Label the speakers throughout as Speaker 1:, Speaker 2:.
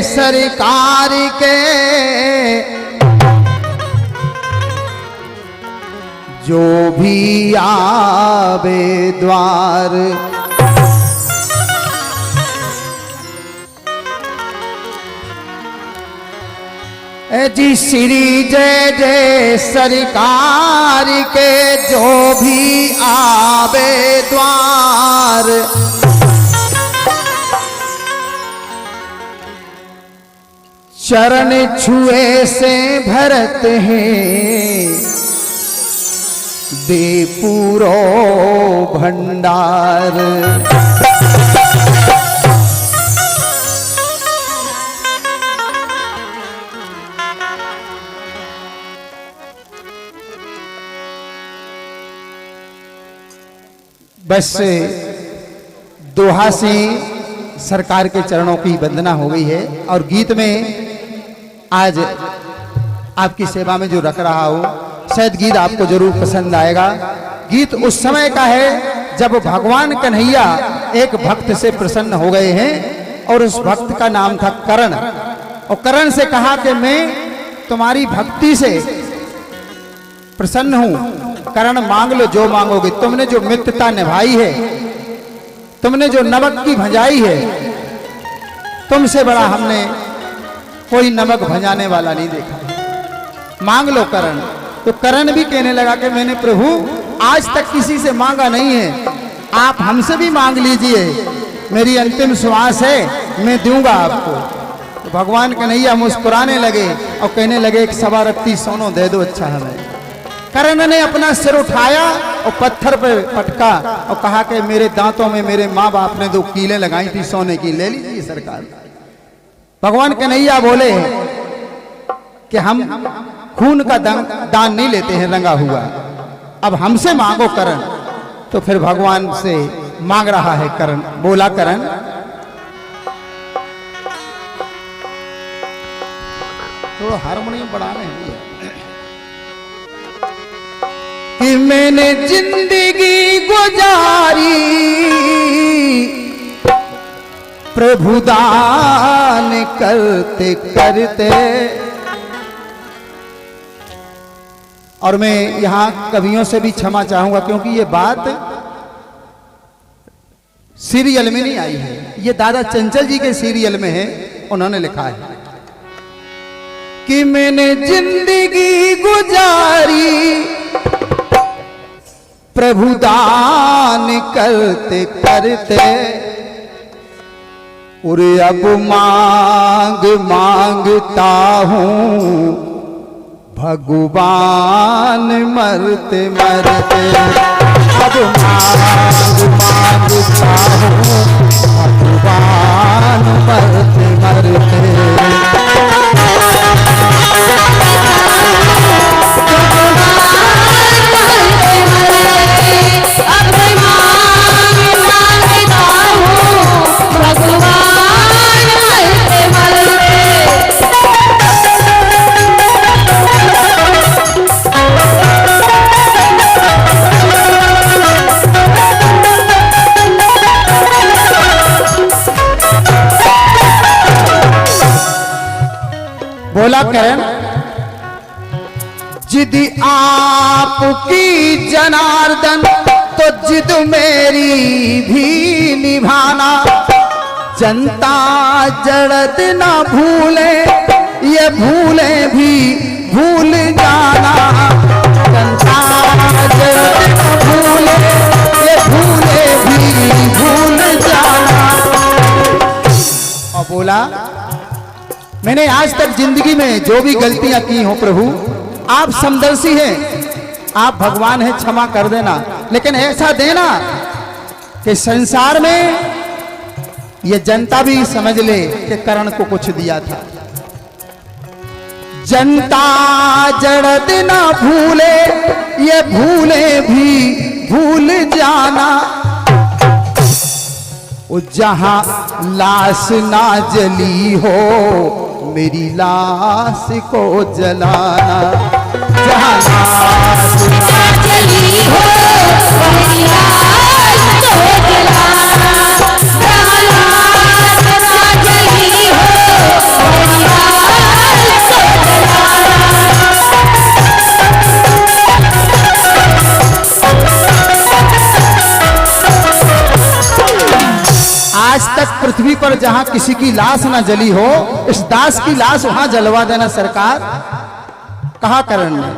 Speaker 1: सरकार के जो भी आवे द्वार, जी श्री जय जय सरकार के जो भी आवे द्वार, चरण छुए से भरत हैं दे पूरो भंडार। बस दोहा से सरकार के चरणों की वंदना हो गई है और गीत में आज आपकी सेवा में जो रख रहा हूं, शायद गीत आपको जरूर पसंद आएगा। गीत उस समय का है जब भगवान कन्हैया एक भक्त से प्रसन्न हो गए हैं और उस भक्त का नाम था करण, और करण से कहा कि मैं तुम्हारी भक्ति से प्रसन्न हूं, करण मांग लो जो मांगोगे। तुमने जो मित्रता निभाई है, तुमने जो नमक की भंजाई है, तुमसे बड़ा हमने कोई नमक भंजाने वाला नहीं देखा, मांग लो करण। तो करण भी कहने लगा कि मैंने प्रभु आज तक किसी से मांगा नहीं है, आप हमसे भी मांग लीजिए, मेरी अंतिम श्वास है, मैं दूंगा आपको। तो भगवान कन्हैया मुस्कुराने लगे और कहने लगे एक सवा रत्ती सोनो दे दो अच्छा हमें। करण ने अपना सिर उठाया और पत्थर पे पटका और कहा कि मेरे दांतों में मेरे माँ बाप ने 2 कीलें लगाई थी सोने की, ले लीजिए सरकार। भगवान कन्हैया बोले कि हम खून का दान नहीं लेते हैं रंगा हुआ, अब हमसे मांगो करण। तो फिर भगवान से मांग रहा है करण। बोला करण, थोड़ा हारमोनियम बढ़ाने कि मैंने जिंदगी गुजारी प्रभु दान करते करते। और मैं यहां कवियों से भी क्षमा चाहूंगा क्योंकि ये बात सीरियल में नहीं आई है, ये दादा चंचल जी के सीरियल में है, उन्होंने लिखा है कि मैंने जिंदगी गुजारी प्रभु दान करते करते, और अब मांग मांगता हूं भगवान मरते मरते। अब मांग मांगता हूं भगवान मरते मरते। बोला करण, जिद आपकी जनार्दन तो जिद मेरी भी निभाना। जनता जड़त ना भूले ये भूले भी भूल जाना। जनता जड़त ना भूले ये भूले भी भूल जाना। और बोला, मैंने आज तक जिंदगी में जो भी गलतियां की हो प्रभु, आप समदर्शी हैं, आप भगवान हैं, क्षमा कर देना। लेकिन ऐसा देना कि संसार में ये जनता भी समझ ले कि करण को कुछ दिया था। जनता जड़त ना भूले ये भूले भी भूल जाना। जहां लाश ना जली हो मेरी लाश को जलाना। जहां लाश ना जली हो मेरी लाश को जलाना। जहां लाश ना जली हो पृथ्वी पर जहां किसी की लाश ना जली हो, इस दास की लाश वहां जलवा देना सरकार। कहा करण ने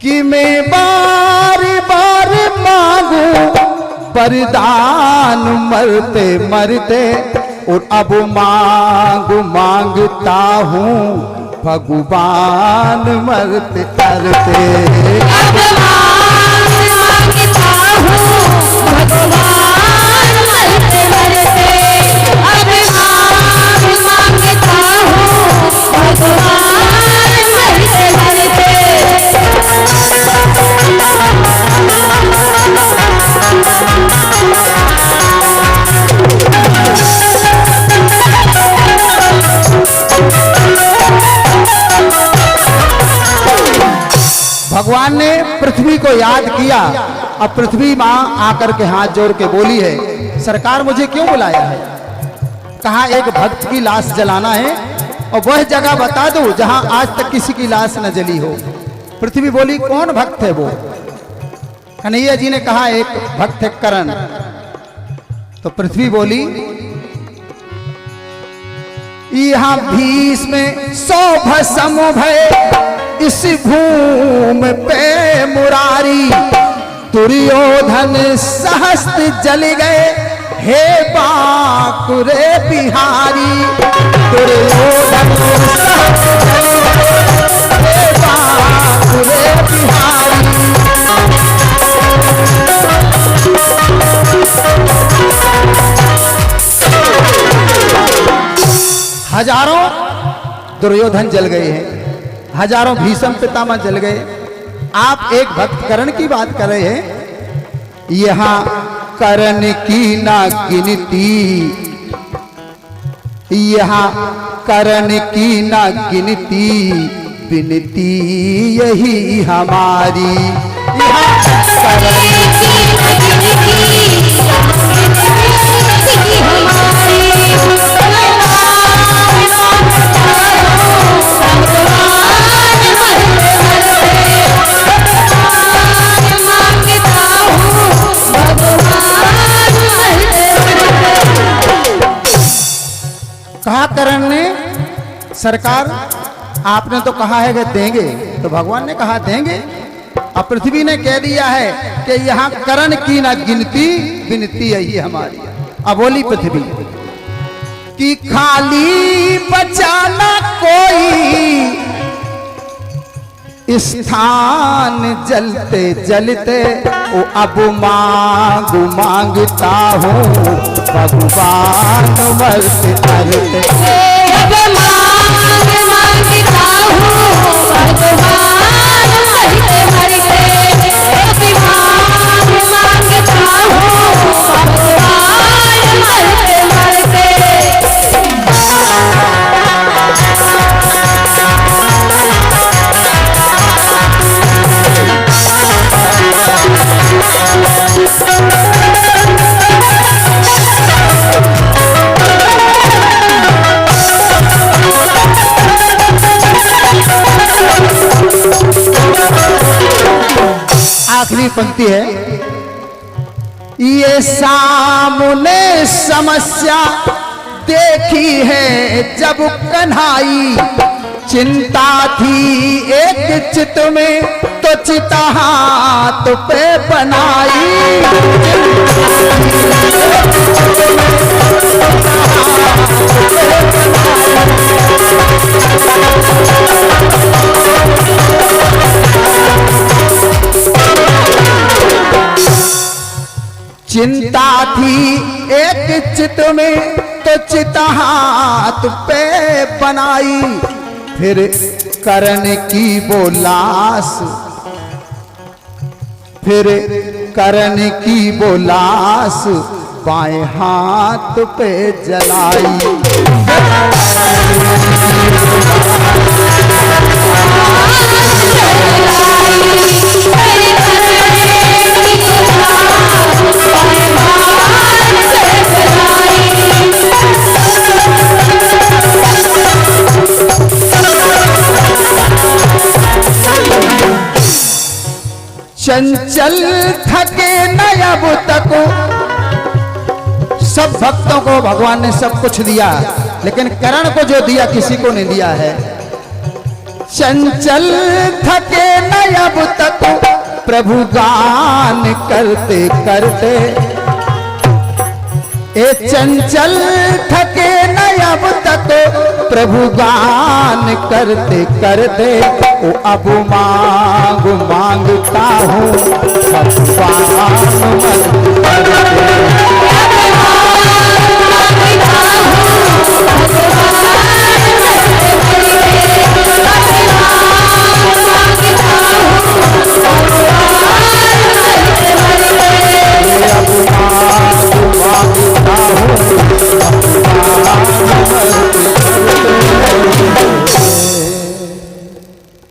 Speaker 1: कि मैं बार बार मांगू वरदान मरते मरते, और अब मांगता हूँ भगवान मरते मरते।
Speaker 2: अब मांगता हूँ भगवान मरते मरते, अब मांगता हूँ भगवान मरते मरते।
Speaker 1: भगवान ने पृथ्वी को याद किया। अब पृथ्वी मां आकर के हाथ जोड़ के बोली है, सरकार मुझे क्यों बुलाया है? कहा एक भक्त की लाश जलाना है, और वह जगह बता दो जहां आज तक किसी की लाश न जली हो। पृथ्वी बोली कौन भक्त है वो? कन्हैया जी ने कहा एक भक्त है करण। तो पृथ्वी बोली यहाँ भीष्म सौ भस्म भय, इस भूमि पे मुरारी, दुर्योधन सहस्त्र जल गए, हे बांकुरे बिहारी। दुर्योधन सहस्त्र जल गए, हे बांकुरे बिहारी। हजारों दुर्योधन जल गए हैं, हजारों भीष्म पितामह जल गए। आप एक भक्त करण की बात कर रहे हैं। यहां करण की ना गिनती, यहां करण की ना गिनती, विनती यही हमारी। यहाँ करण कहा करण ने, सरकार आपने तो कहा है कि देंगे, तो भगवान ने कहा देंगे। अब पृथ्वी ने कह दिया है कि यहाँ करण की ना गिनती, विनती यही हमारी। अब बोली पृथ्वी कि खाली बचाना कोई स्थान जलते जलते, ओ अब मांगता हूँ भगवान मरते मरते।
Speaker 2: अब मांगता हूँ भगवान मरते मरते, अब मांगता हूँ भगवान मरते मरते।
Speaker 1: आखिरी पंक्ति है, ये सामने समस्या देखी है जब कन्हाई, चिंता थी एक चित में तो चिता हाथ पे बनाई। चिंता थी एक चित में तो चिता हाथ पे बनाई, फिर करण की वो लाश, फिर करण की वो लाश बाएं हाथ पे जलाई। चंचल थके न अब तक सब भक्तों को भगवान ने सब कुछ दिया, लेकिन करण को जो दिया किसी को नहीं दिया है। चंचल थके न अब तक प्रभु गान करते करते, ए चंचल थके न अब तक प्रभु गान करते करते, ओ अब मांगता हूँ भगवान मत करते।